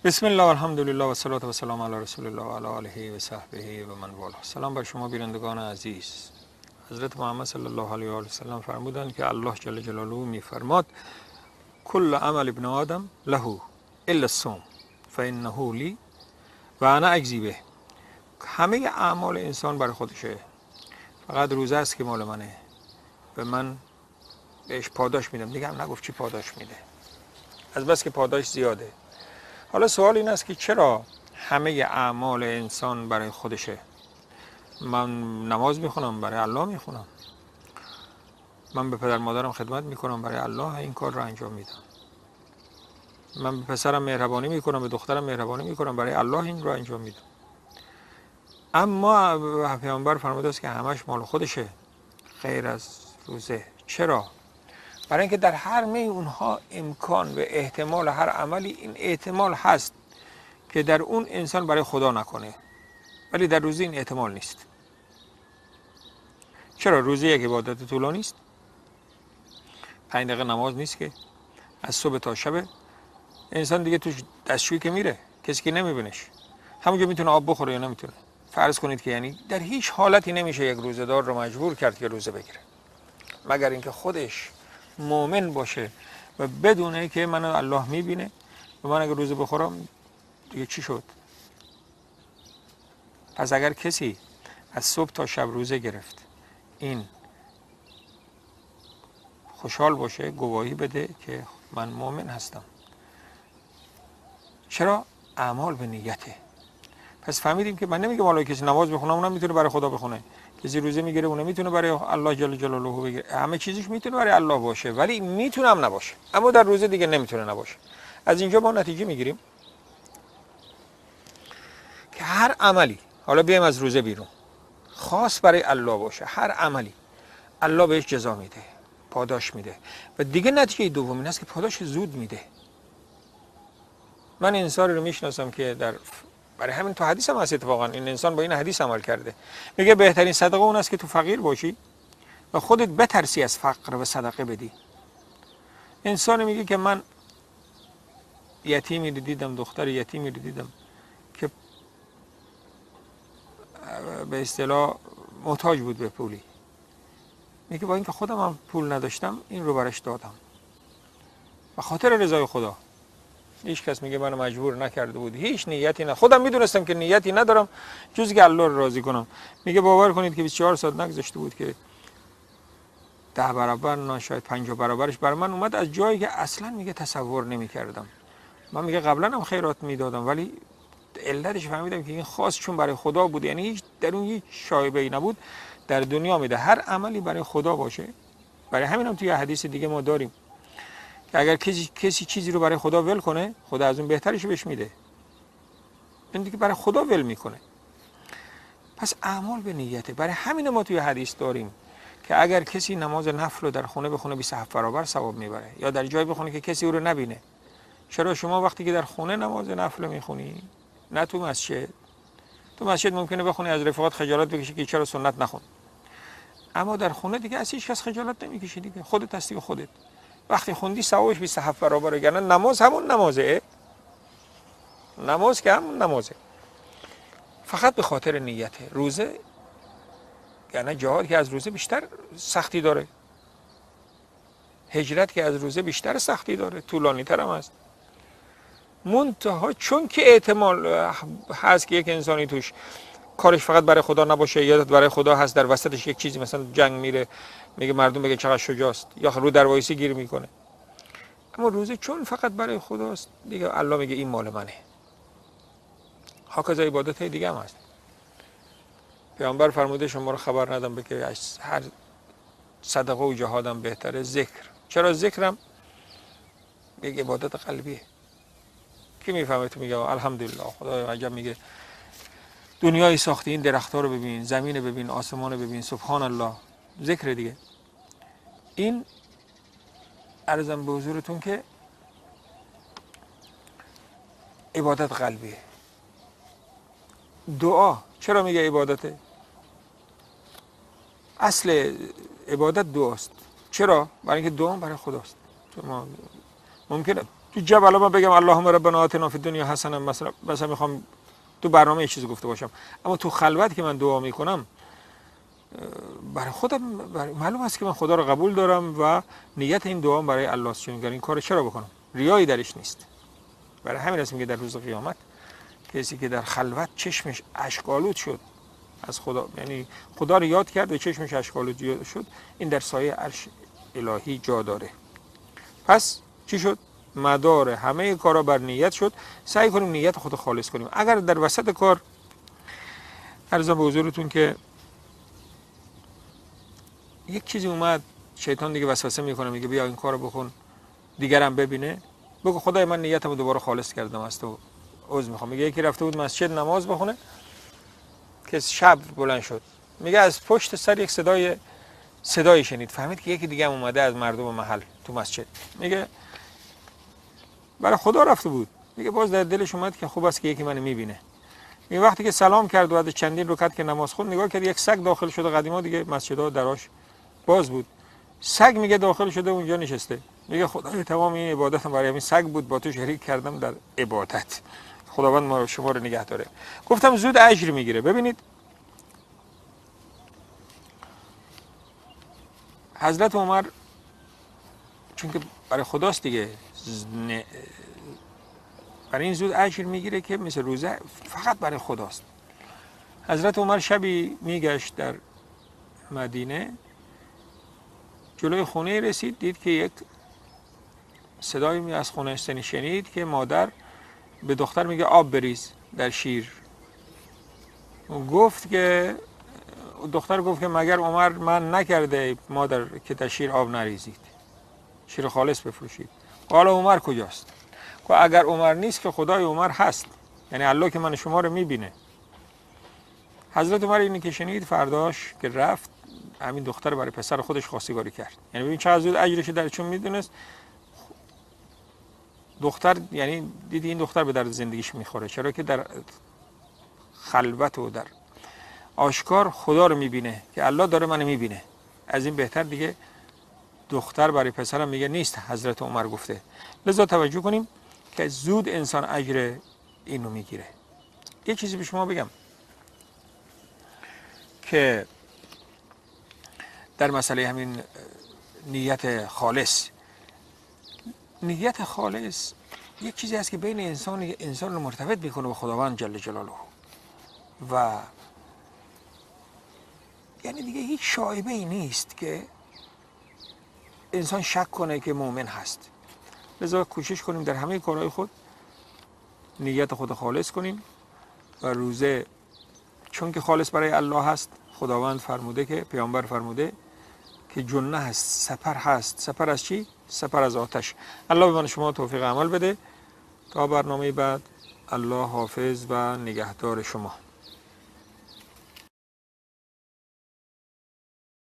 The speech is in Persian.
بسم الله و الحمدلله و صلات و سلام علی رسول الله و علی آله و صحبه و من والاه. سلام بر شما بینندگان عزیز. حضرت محمد صلی الله علیه و آله و سلم فرمودند که الله جل جلاله میفرماد کل عمل ابن آدم له الا الصوم فانه لی و انا اجزی به. همه اعمال انسان برای خودشه، فقط روزه است که مال منه و من بهش پاداش میدم. دیگه هم نگفت چی پاداش میده، از بس که پاداش زیاده. حالا سوال این است که چرا همه اعمال انسان برای خودشه؟ من نماز میخونم برای الله میخونم، من به پدر مادرم خدمت میکنم برای الله این کار رو انجام میدم، من به پسرم مهربانی میکنم، به دخترم مهربانی میکنم برای الله این رو انجام میدم. اما پیامبر فرموده است که همش مال خودشه غیر از روزه. چرا؟ برای اینکه در هر می اونها امکان و احتمال هر عملی این احتمال هست که در اون انسان برای خدا نکنه، ولی در روزه این احتمال نیست. چرا؟ روزه یک عبادت طولانی است، 5 دقیقه نماز نیست که، از صبح تا شب انسان دیگه توش دستشویی که میره کسی که نمیبینش، همونجا میتونه آب بخوره یا نمیتونه. فرض کنید که یعنی در هیچ حالتی نمیشه یک روزه‌دار رو مجبور کرد که روزه بگیره، مگر اینکه خودش مؤمن باشه و بدونه که من الله میبینه و من اگر روزه بخورم دیگه چی شد. پس اگر کسی از صبح تا شب روزه گرفت این خوشحال باشه، گواهی بده که من مؤمن هستم. چرا؟ اعمال به نیته. پس فهمیدیم که من نمیگم والله کسی نماز بخونه اونم میتونه برای خدا بخونه، کسی روزه میگیره اونم میتونه برای الله جل جلاله بگیره، همه چیزش میتونه برای الله باشه ولی میتونه هم نباشه. اما در روزه دیگه نمیتونه نباشه. از اینجا ما نتیجه میگیریم که هر عملی، حالا بیایم از روزه بیرون، خاص برای الله باشه، هر عملی الله بهش جزا میده، پاداش میده. و دیگه نتیجه دوم این است که پاداش زود میده. من انسان رو میشناسم که برای همین تو حدیث هم هست، اتفاقا این انسان با این حدیث عمل کرده، میگه بهترین صدقه اون است که تو فقیر باشی و خودت بترسی از فقر و صدقه بدی. انسان میگه که من یتیمی دیدم، دختر یتیمی دیدم که به اصطلاح محتاج بود به پولی، میگه با اینکه خودم هم پول نداشتم این رو برش دادم و خاطر رضای خدا. هیچ کس میگه منو مجبور نکرده بود، هیچ نیتی نه، خودم میدونستم که نیتی ندارم جز که الله رو راضی کنم. میگه باور کنید که 24 ساعت نگذشته بود که 10 برابر نه شاید 50 برابرش بر من اومد از جایی که اصلا میگه تصور نمیکردم. من میگه قبلا هم خیرات میدادم ولی علتش فهمیدم که این خاص چون برای خدا بود، یعنی هیچ در اون هیچ شایبه ای نبود. در دنیا میده هر عملی برای خدا باشه. برای همین هم توی حدیث دیگه ما داریم که اگر کسی چیزی رو برای خدا ول کنه خدا از اون بهترش بهش میده. این دیگه برای خدا ول میکنه. پس اعمال به نیته. برای همین ما توی حدیث داریم که اگر کسی نماز نفل رو در خونه بخونه 27 برابر ثواب میبره، یا در جایی بخونه که کسی او رو نبینه. چرا شما وقتی که در خونه نماز نفل میخونی، نه تو مسجد، تو مسجد ممکنه بخونی از رفقات خجالت بکشی که چرا سنت نخون، اما در خونه دیگه از هیچ کس خجالت نمیکشی، دیگه خودت هستی و خودت. وقتی خوندی ثوابش 27 برابر. یعنی نماز همون نمازه، نماز که همون نمازه، فقط به خاطر نیته. روزه یعنی جهاد که از روزه بیشتر سختی داره، هجرت که از روزه بیشتر سختی داره، طولانی تر هم هست. منتها چون که احتمال هست که یک انسانی توش کارش فقط برای خدا نباشه، یا برای خدا هست در وسطش یک چیزی مثلا جنگ میره میگه مردم بگه چقدر شجاعست، یا رو در وایسی گیر میکنه. اما روزه چون فقط برای خداست دیگه الله میگه این مال منه. هاکذا عبادت های دیگه هم هست. پیامبر فرموده شما رو خبر ندم به که هر صدقه و جهادم بهتره ذکر. چرا ذکرم؟ یک عبادت قلبیه. کی میفهمه؟ تو میگه الحمدلله خدای عجب، میگه دنیای ساختی، این درخت‌ها رو ببین، زمین ببین، آسمان رو ببین، سبحان الله. ذکر دیگه. این عرضم به حضورتون که عبادت قلبیه. دعا چرا میگه عبادته؟ اصل عبادت دعاست. چرا؟ برای اینکه دعا برای خداست. ما ممکنه تو جب الان من بگم اللهم ربنا آتنا فی الدنیا حسنه، مثلا میخوام تو برنامه یه چیزی گفته باشم، اما تو خلوت که من دعا میکنم برای خودم معلوم است که من خدا رو قبول دارم و نیت این دعا برای الله است. چون این کارو چرا بکنم؟ ریایی درش نیست. برای همین است میگه در روز قیامت کسی که در خلوت چشمش اشک‌آلود شد از خدا، یعنی خدا رو یاد کرد و چشمش اشک‌آلود شد، این در سایه عرش الهی جا داره. پس چی شد؟ مدار همه کارا بر نیت شد. سعی کنیم نیت خود خالص کنیم. اگر در وسط کار عرضم به حضورتون که یک چیزی اومد، شیطان دیگه وسوسه میکنه، میگه بیا این کارو بکن، دیگرم ببینه، بگو خدای من نیتمو دوباره خالص کردم از تو عذر میخوام. میگه یکی رفته بود مسجد نماز بخونه که شب بلند شد، میگه از پشت سر یک صدای شنید، فهمید که یکی دیگه هم اومده از مردم محل تو مسجد. میگه برای خدا رفته بود. میگه باز در دلش اومد که خوب است که یکی منو میبینه. این وقتی که سلام کرد و بعد چندین رکعت که نماز خوند، نگاه کرد یک سگ داخل شده. قدیما دیگه مسجدها دراش باز بود، سگ میگه داخل شده اونجا نشسته. میگه خدای تمام این عبادتم برای همین سگ بود، با تو شریک کردم در عبادت. خداوند ما شما رو نگه داره. گفتم زود اجر میگیره. ببینید حضرت عمر چون که برای خداست دیگه، برای این زود اجر میگیره که مثل روزه فقط برای خداست. حضرت عمر شبی میگشت در مدینه، جلوی خونه رسید، دید که یک صدایی از خونه شنید که مادر به دختر میگه آب بریز در شیر. گفت که دختر گفت که مگر عمر من نکرده مادر که در شیر آب نریزید، شیر خالص بفروشید؟ حالا عمر کجاست؟ که اگر عمر نیست که خدای عمر هست، یعنی الله که من شما رو میبینه. حضرت عمر اینی که شنید، فرداش که رفت همین دختر برای پسر خودش خواستگاری کرد. یعنی ببین چقدر زود اجرش در چون میدونست دختر، یعنی دیدی این دختر به درد زندگیش میخوره، چرا که در خلوت و در آشکار خدا رو میبینه که الله داره منو میبینه. از این بهتر دیگه دختر برای پسرم میگه نیست، حضرت عمر گفته. لذا توجه کنیم که زود انسان اجر اینو میگیره. یه چیزی به شما بگم که در مسئله همین نیت خالص، نیت خالص یک چیزی هست که بین انسان رو مرتبط میکنه با خداوند جل جلاله و یعنی دیگه هیچ شایبه ای نیست که انسان شک کنه که مؤمن هست. لذا کوشش کنیم در همه کارهای خود نیت خود خالص کنیم و روزه چون که خالص برای الله هست، خداوند فرموده که پیامبر فرموده که جنه هست، سپر هست. سپر از چی؟ سپر از آتش. الله به من شما توفیق عمل بده. تا برنامه بعد، الله حافظ و نگهدار شما.